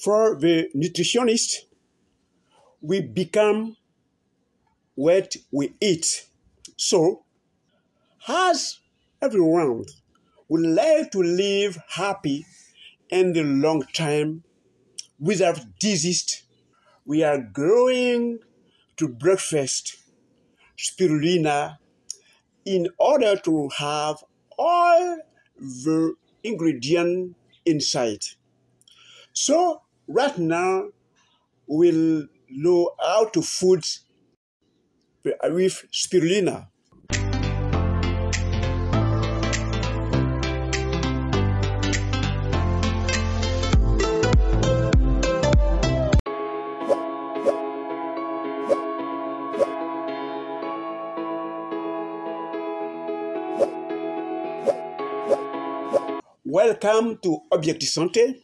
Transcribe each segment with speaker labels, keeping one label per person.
Speaker 1: For the nutritionist, we become what we eat. So, as everyone would like to live happy in the long time without disease, we are going to breakfast spirulina in order to have all the ingredients inside. So right now we'll know how to food with spirulina. Welcome to Objectif Santé,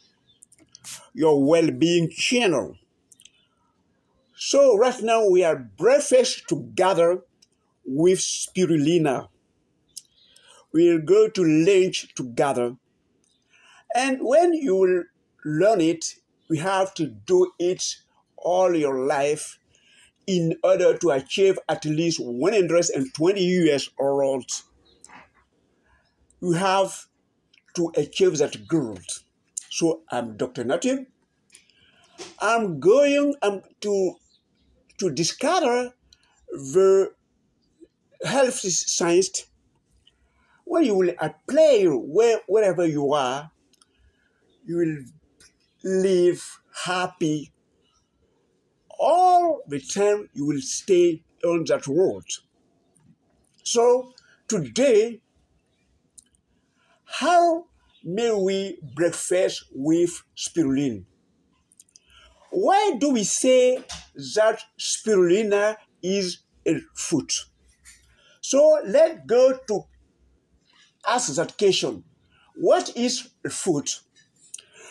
Speaker 1: your well-being channel. So right now we are breakfast together with spirulina. We'll go to lunch together. And when you will learn it, we have to do it all your life in order to achieve at least 120 years old. You have to achieve that goal. So I'm Dr. Native. I'm going to discover the health science. When you will apply wherever you are, you will live happy all the time you will stay on that world. So today, how may we breakfast with spirulina? Why do we say that spirulina is a food? So let's go to ask that question. What is a food?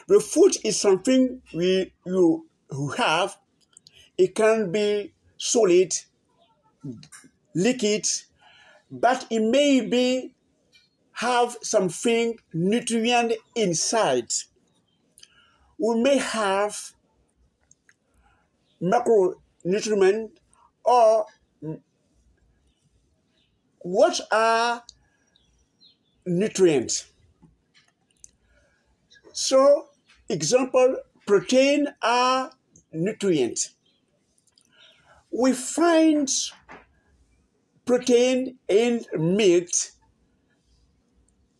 Speaker 1: The food is something you have. It can be solid, liquid, but it may be have something nutrient inside. We may have macronutrients, or what are nutrients? So, example, protein are nutrients. We find protein in meat,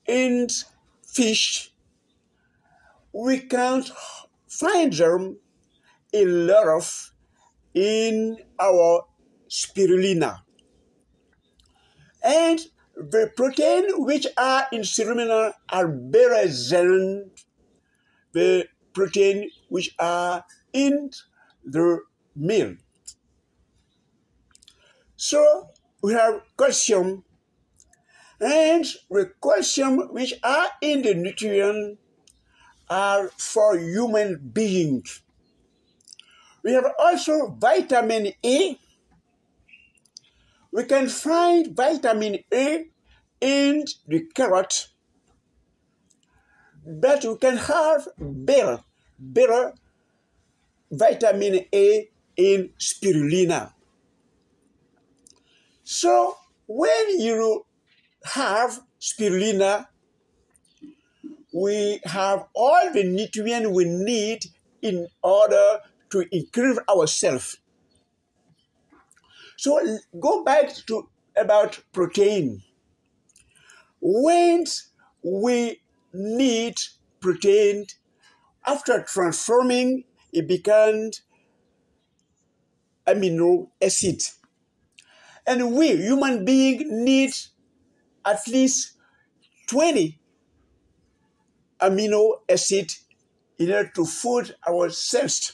Speaker 1: in fish. We can find them a lot of in our spirulina. And the protein which are in spirulina are better than the protein which are in the meal. So we have calcium, and the calcium which are in the nutrient are for human beings. We have also vitamin A. We can find vitamin A in the carrot, but we can have better vitamin A in spirulina. So when you have spirulina, we have all the nutrients we need in order to increase ourselves. So go back to about protein. When we need protein, after transforming, it becomes amino acid. And we, human beings, need at least 20 amino acids in order to food ourselves.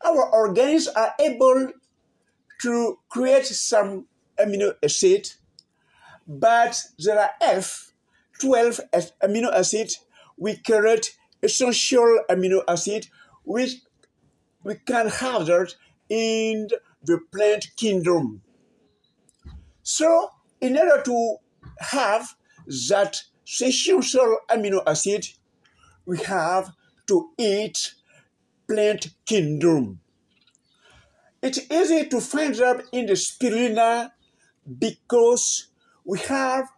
Speaker 1: Our organs are able to create some amino acid, but there are 12 amino acids. We create essential amino acid, which we can have that in the plant kingdom. So in order to have that essential amino acid, we have to eat plant kingdom. It's easy to find them in the spirulina because we have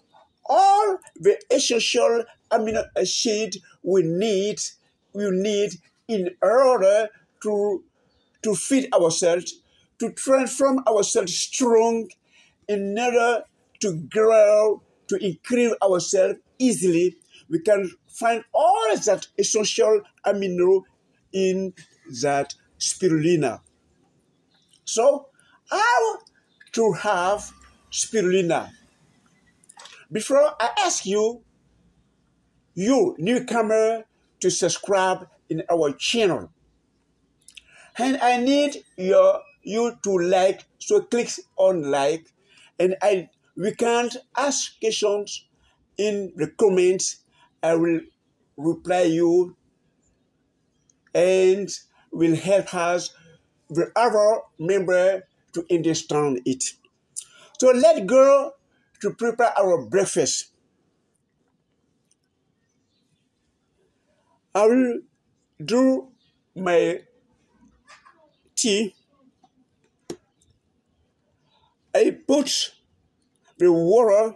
Speaker 1: all the essential amino acids we need in order to feed ourselves, to transform ourselves strong, in order to grow, to increase ourselves easily. We can find all that essential amino in that spirulina. So, how to have spirulina? Before I ask you, you newcomer, to subscribe in our channel, and I need you to like. So click on like, and we can't ask questions in the comments. I will reply you and will help us, the other member, to understand it. So let's go to prepare our breakfast. I will do my tea. I put the water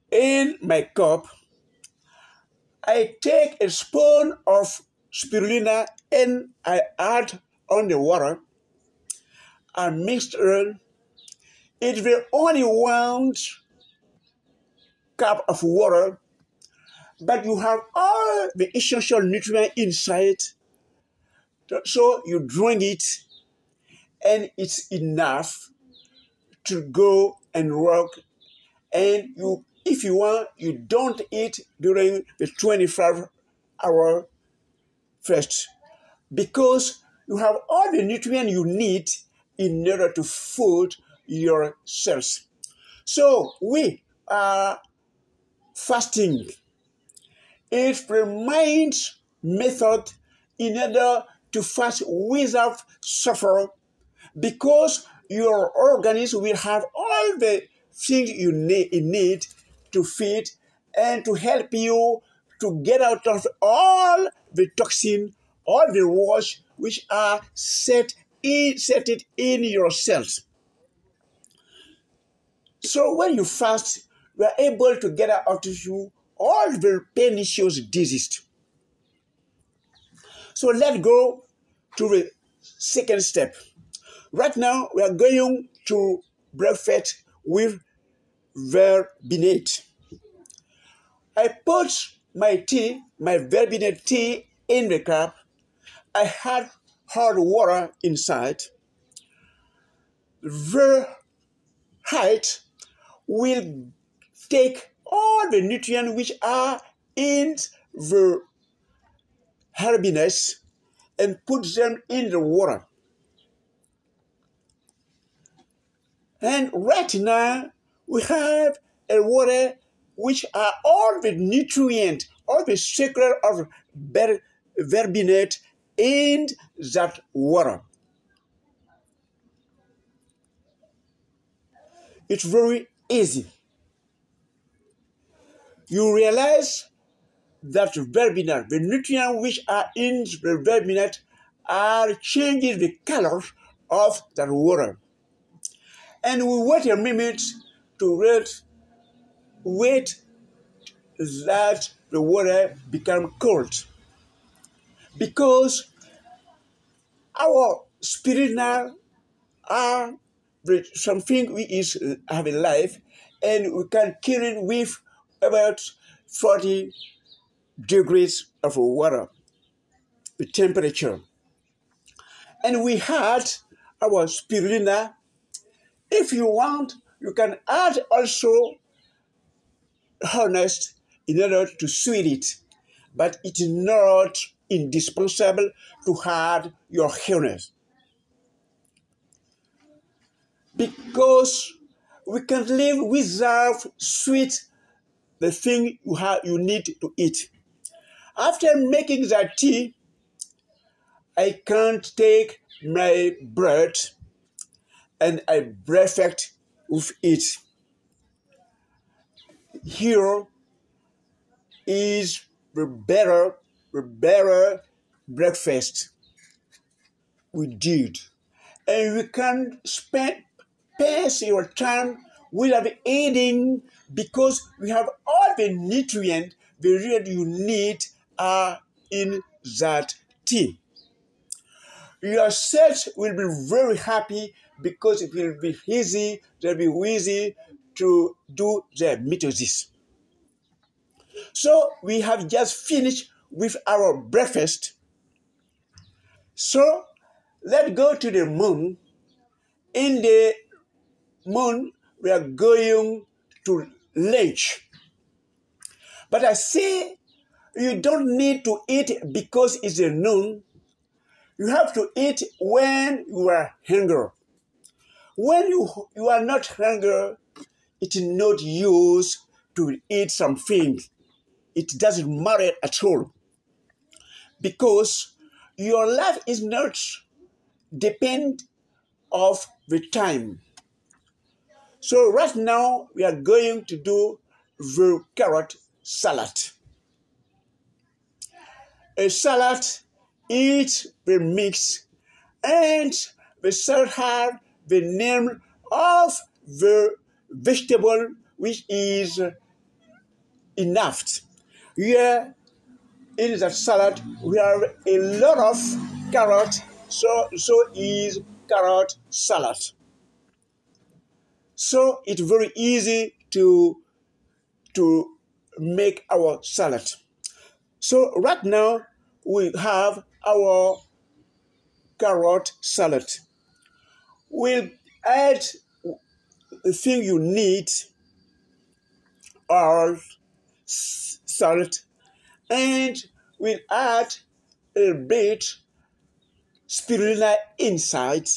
Speaker 1: in my cup. I take a spoon of spirulina and I add on the water. I mix it. It's the only 1 cup of water, but you have all the essential nutrients inside. So you drink it, and it's enough to go and work. And you, if you want, you don't eat during the 24-hour fast, because you have all the nutrients you need in order to feed your cells. So we are fasting. It's the mind's method in order to fast without suffering, because your organism will have all the things you need to feed and to help you to get out of all the toxin, all the wash which are set in your cells. So when you fast, you are able to get out of you all the pernicious diseases. So let's go to the second step. Right now, we are going to breakfast with verbinate. I put my tea, my verbinate tea, in the cup. I had hot water inside. The height will take all the nutrients which are in the herbiness and put them in the water. And right now, we have a water which are all the nutrients, all the secret of verbinate in that water. It's very easy. You realize that verbinate, the nutrients which are in the verbinate, are changing the color of that water. And we wait a minute to wait that the water become cold, because our spirulina are something we have a life, and we can kill it with about 40 degrees of water, the temperature. And we had our spirulina. If you want, you can add also honest in order to sweet it, but it's not indispensable to add your honest, because we can live without sweet, the thing you need to eat. After making that tea, I can't take my bread and I breakfast with it. Here is the better breakfast we did. And you can pass your time without eating because we have all the nutrients the real you need are in that tea. Your cells will be very happy because it will be easy, they'll be easy to do their mitosis. So we have just finished with our breakfast. So let's go to the moon. In the moon, we are going to lunch. But I say you don't need to eat because it's a noon. You have to eat when you are hungry. When you are not hungry, it's not use to eat something. It doesn't matter at all. Because your life is not depend of the time. So right now, we are going to do the carrot salad. A salad is the mix, and the salad has the name of the vegetable which is enough. Here in the salad, we have a lot of carrot, so is carrot salad. So it's very easy to make our salad. So right now we have our carrot salad. We'll add the thing you need, or salt, and we'll add a bit spirulina inside.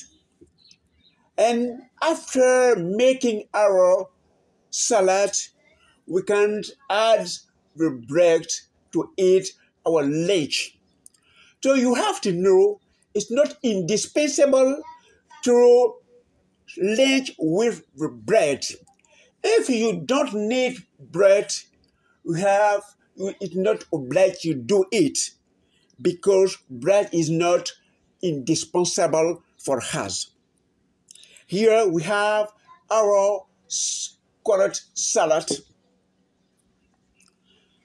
Speaker 1: And after making our salad, we can add the bread to eat our lunch. So you have to know it's not indispensable to lunch with the bread. If you don't need bread, it's not obliged to do it because bread is not indispensable for us. Here we have our carrot salad.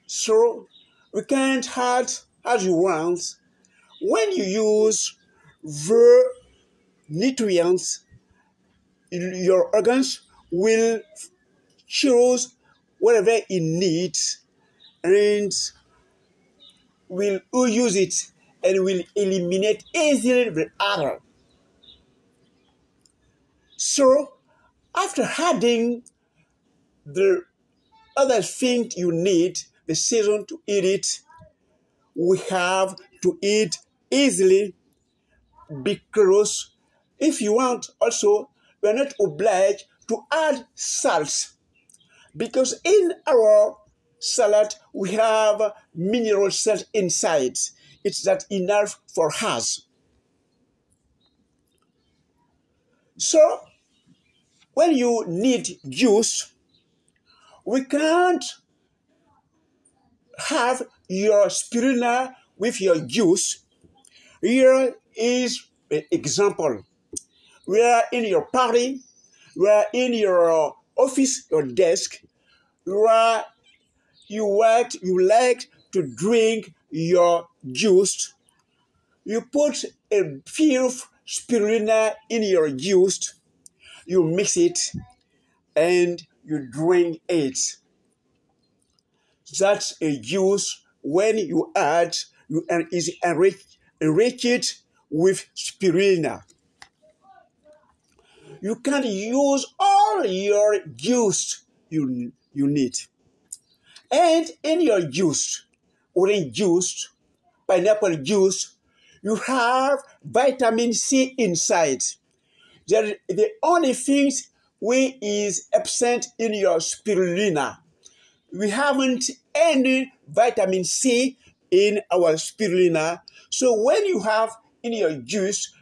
Speaker 1: So we can add as you want. When you use the nutrients, your organs will choose whatever it needs and will use it and will eliminate easily the other. So after adding the other thing you need, the season to eat it, we have to eat easily because if you want also, we are not obliged to add salt because in our salad we have mineral salt inside. It's not enough for us. So when you need juice, we can't have your spirulina with your juice. Here is an example. We are in your party, we are in your office, your desk, you like to drink your juice. You put a few spirulina in your juice, you mix it, and you drink it. That's a juice when you add, is enriched with spirulina. You can use all your juice you need. And in your juice, orange juice, pineapple juice, you have vitamin C inside. The only things which is absent in your spirulina. We haven't any vitamin C in our spirulina. So when you have in your juice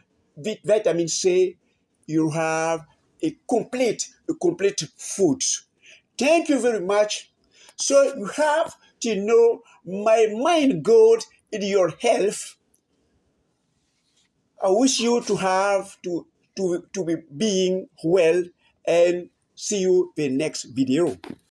Speaker 1: vitamin C, you have a complete food. Thank you very much. So you have to know my main goal in your health I wish you to have to be being well, and see you the next video.